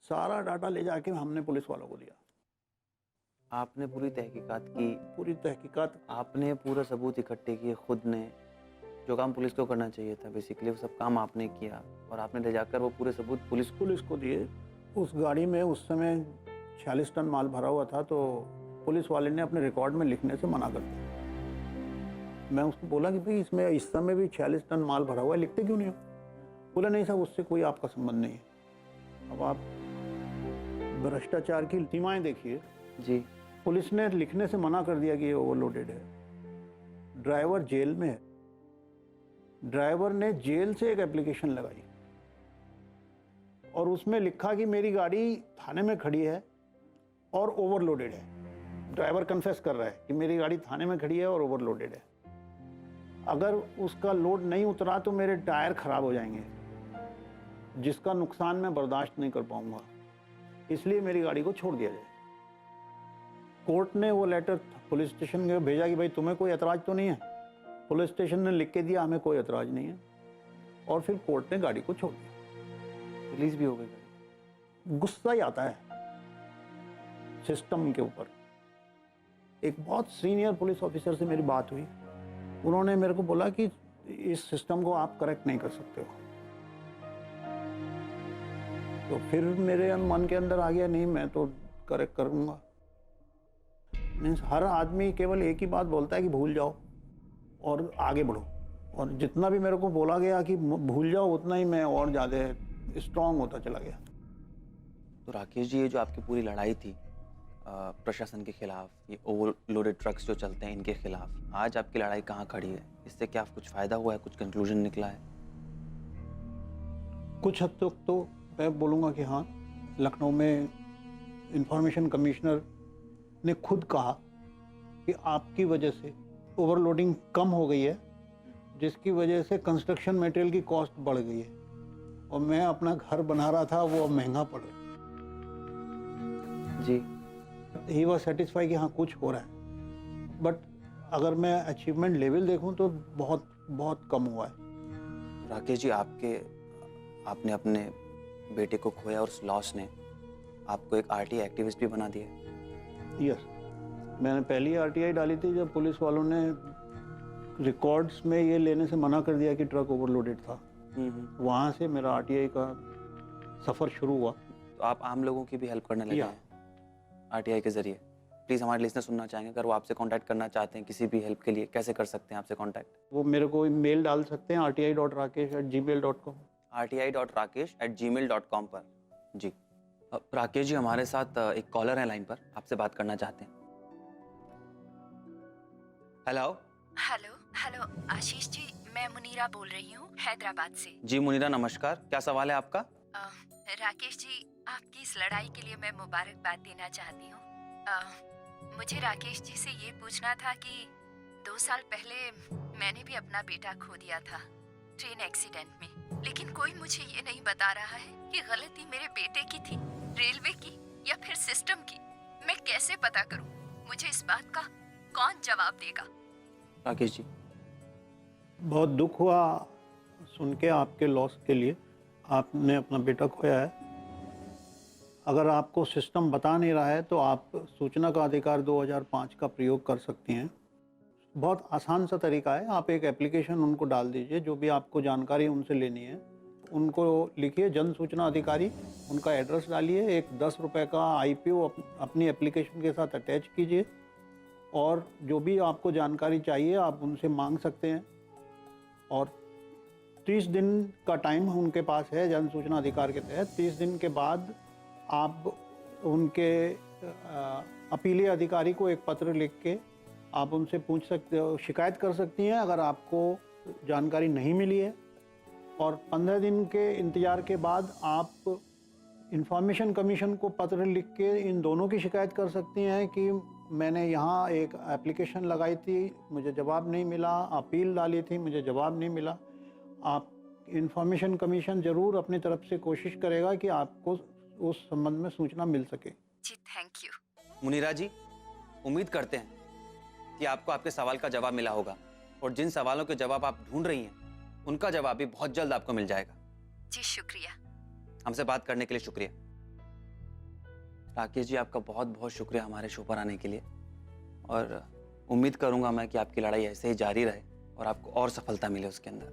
सारा डाटा ले जाके हमने पुलिस वालों को दिया। आपने पूरी तहकीकात की, पूरी तहकीकात आपने पूरे सबूत इकट्ठे किए खुद ने, जो काम पुलिस को करना चाहिए था बेसिकली वो सब काम आपने किया और आपने ले जाकर वो पूरे सबूत पुलिस को दिए। उस गाड़ी में उस समय 46 टन माल भरा हुआ था, तो पुलिस वाले ने अपने रिकॉर्ड में लिखने से मना कर दिया। मैं उसको बोला कि भाई इसमें इस समय भी 46 टन माल भरा हुआ है, लिखते क्यों नहीं हो? बोला नहीं साहब, उससे कोई आपका संबंध नहीं है। अब आप भ्रष्टाचार की सीमाएं देखिए जी। पुलिस ने लिखने से मना कर दिया कि ये ओवरलोडेड है। ड्राइवर जेल में है, ड्राइवर ने जेल से एक एप्लीकेशन लगाई और उसमें लिखा कि मेरी गाड़ी थाने में खड़ी है और ओवरलोडेड है। ड्राइवर कन्फेस कर रहा है कि मेरी गाड़ी थाने में खड़ी है और ओवरलोडेड है। अगर उसका लोड नहीं उतरा तो मेरे टायर खराब हो जाएंगे, जिसका नुकसान मैं बर्दाश्त नहीं कर पाऊंगा, इसलिए मेरी गाड़ी को छोड़ दिया जाए। कोर्ट ने वो लेटर पुलिस स्टेशन में भेजा कि भाई तुम्हें कोई एतराज तो नहीं है? पुलिस स्टेशन ने लिख के दिया हमें कोई एतराज नहीं है, और फिर कोर्ट ने गाड़ी को छोड़ दिया। रिलीज भी हो गई गाड़ी। गुस्सा ही आता है सिस्टम के ऊपर। एक बहुत सीनियर पुलिस ऑफिसर से मेरी बात हुई, उन्होंने मेरे को बोला कि इस सिस्टम को आप करेक्ट नहीं कर सकते हो। तो फिर मेरे मन के अंदर आ गया, नहीं मैं तो करेक्ट करूंगा। मीन्स हर आदमी केवल एक ही बात बोलता है कि भूल जाओ और आगे बढ़ो, और जितना भी मेरे को बोला गया कि भूल जाओ उतना ही मैं और ज़्यादा स्ट्रांग होता चला गया। तो राकेश जी, ये जो आपकी पूरी लड़ाई थी प्रशासन के खिलाफ, ये ओवरलोडेड ट्रक्स जो चलते हैं इनके खिलाफ, आज आपकी लड़ाई कहाँ खड़ी है? इससे क्या कुछ फायदा हुआ है, कुछ कंक्लूजन निकला है? कुछ हद तक तो मैं बोलूँगा कि हाँ। लखनऊ में इंफॉर्मेशन कमिश्नर ने खुद कहा कि आपकी वजह से ओवरलोडिंग कम हो गई है, जिसकी वजह से कंस्ट्रक्शन मटेरियल की कॉस्ट बढ़ गई है, और मैं अपना घर बना रहा था वो अब महंगा पड़ रहा है। जी। ही वॉज सेटिस्फाई कि हाँ कुछ हो रहा है, बट अगर मैं अचीवमेंट लेवल देखूं तो बहुत बहुत कम हुआ है। राकेश जी, आपने अपने बेटे को खोया और उस लॉस ने आपको एक आरटीआई एक्टिविस्ट भी बना दिया। यस, मैंने पहली आरटीआई डाली थी जब पुलिस वालों ने रिकॉर्ड्स में ये लेने से मना कर दिया कि ट्रक ओवरलोडेड था। वहाँ से मेरा आरटीआई का सफ़र शुरू हुआ। तो आप आम लोगों की भी हेल्प करने लगे हैं आरटीआई के जरिए। प्लीज़ हमारे लिसनर सुनना चाहेंगे, अगर वो आपसे कांटेक्ट करना चाहते हैं किसी भी हेल्प के लिए, कैसे कर सकते हैं आपसे कांटेक्ट? वो मेरे को मेल डाल सकते हैं rti.rakesh@gmail.com rti.rakesh@gmail.com पर। जी। राकेश जी, हमारे साथ एक कॉलर है लाइन पर, आपसे बात करना चाहते हैं। हेलो हेलो आशीष जी, मैं मुनीरा बोल रही हूँ हैदराबाद से। जी मुनीरा, नमस्कार। क्या सवाल है आपका? राकेश जी, आपकी इस लड़ाई के लिए मैं मुबारकबाद देना चाहती हूँ। मुझे राकेश जी से ये पूछना था कि 2 साल पहले मैंने भी अपना बेटा खो दिया था ट्रेन एक्सीडेंट में, लेकिन कोई मुझे ये नहीं बता रहा है कि गलती मेरे बेटे की थी, रेलवे की या फिर सिस्टम की। मैं कैसे पता करूँ? मुझे इस बात का कौन जवाब देगा? राकेश जी, बहुत दुख हुआ सुन के आपके लॉस के लिए। आपने अपना बेटा खोया है। अगर आपको सिस्टम बता नहीं रहा है तो आप सूचना का अधिकार 2005 का प्रयोग कर सकती हैं। बहुत आसान सा तरीका है, आप एक एप्लीकेशन उनको डाल दीजिए, जो भी आपको जानकारी उनसे लेनी है उनको लिखिए जन सूचना अधिकारी, उनका एड्रेस डालिए, एक 10 रुपये का IPO अपनी एप्लीकेशन के साथ अटैच कीजिए, और जो भी आपको जानकारी चाहिए आप उनसे मांग सकते हैं। और 30 दिन का टाइम उनके पास है जन सूचना अधिकार के तहत। 30 दिन के बाद आप उनके अपीलीय अधिकारी को एक पत्र लिख के आप उनसे पूछ सकते हो, शिकायत कर सकती हैं अगर आपको जानकारी नहीं मिली है। और 15 दिन के इंतज़ार के बाद आप इंफॉर्मेशन कमीशन को पत्र लिख के इन दोनों की शिकायत कर सकती हैं कि मैंने यहाँ एक एप्लीकेशन लगाई थी, मुझे जवाब नहीं मिला, अपील डाली थी, मुझे जवाब नहीं मिला। आप इंफॉर्मेशन कमीशन ज़रूर अपनी तरफ से कोशिश करेगा कि आपको उस संबंध में सूचना मिल सके। जी, थैंक यू। मुनीरा जी, उम्मीद करते हैं कि आपको आपके सवाल का जवाब मिला होगा, और जिन सवालों के जवाब आप ढूंढ रही हैं उनका जवाब भी बहुत जल्द आपको मिल जाएगा। जी शुक्रिया। हमसे बात करने के लिए शुक्रिया। राकेश जी, आपका बहुत बहुत शुक्रिया हमारे शो पर आने के लिए, और उम्मीद करूंगा मैं कि आपकी लड़ाई ऐसे ही जारी रहे और आपको और सफलता मिले उसके अंदर।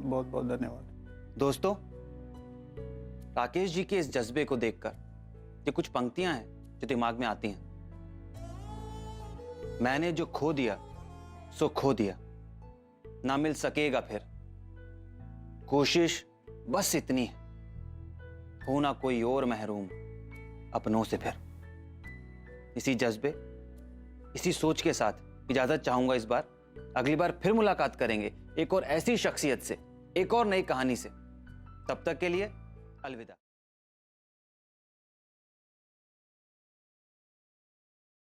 बहुत बहुत धन्यवाद। दोस्तों, राकेश जी के इस जज्बे को देखकर ये कुछ पंक्तियां हैं जो दिमाग में आती हैं। मैंने जो खो दिया सो खो दिया, ना मिल सकेगा फिर, कोशिश बस इतनी है, हो ना कोई और महरूम अपनों से फिर। इसी जज्बे, इसी सोच के साथ इजाजत चाहूंगा इस बार। अगली बार फिर मुलाकात करेंगे एक और ऐसी शख्सियत से, एक और नई कहानी से। तब तक के लिए अलविदा।